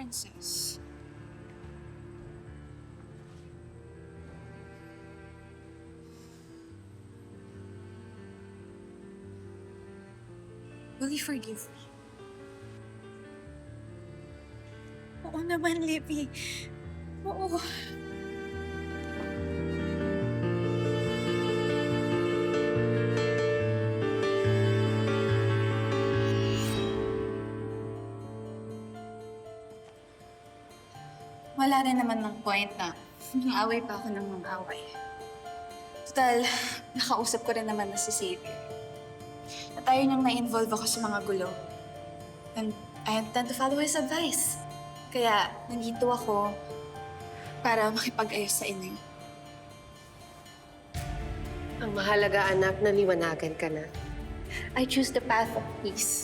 Princess. Will you forgive me? Oo naman, Libby. Oo. Wala rin naman ng point na away pa ako ng mga away. Total, nakausap ko rin naman na si Xavier. At ayaw niyang na-involve ako sa mga gulo. And I intend to follow his advice. Kaya nandito ako para makipag-ayos sa inyo. Ang mahalaga, anak, naliwanagan ka na. I choose the path of peace.